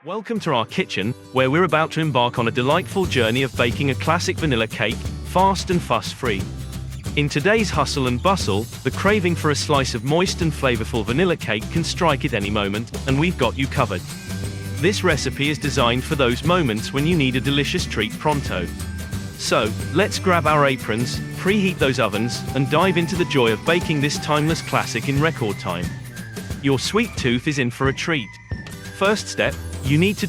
Welcome to our kitchen, where we're about to embark on a delightful journey of baking a classic vanilla cake, fast and fuss-free. In today's hustle and bustle, the craving for a slice of moist and flavorful vanilla cake can strike at any moment, and we've got you covered. This recipe is designed for those moments when you need a delicious treat pronto. So, let's grab our aprons, preheat those ovens, and dive into the joy of baking this timeless classic in record time. Your sweet tooth is in for a treat. First step, you need to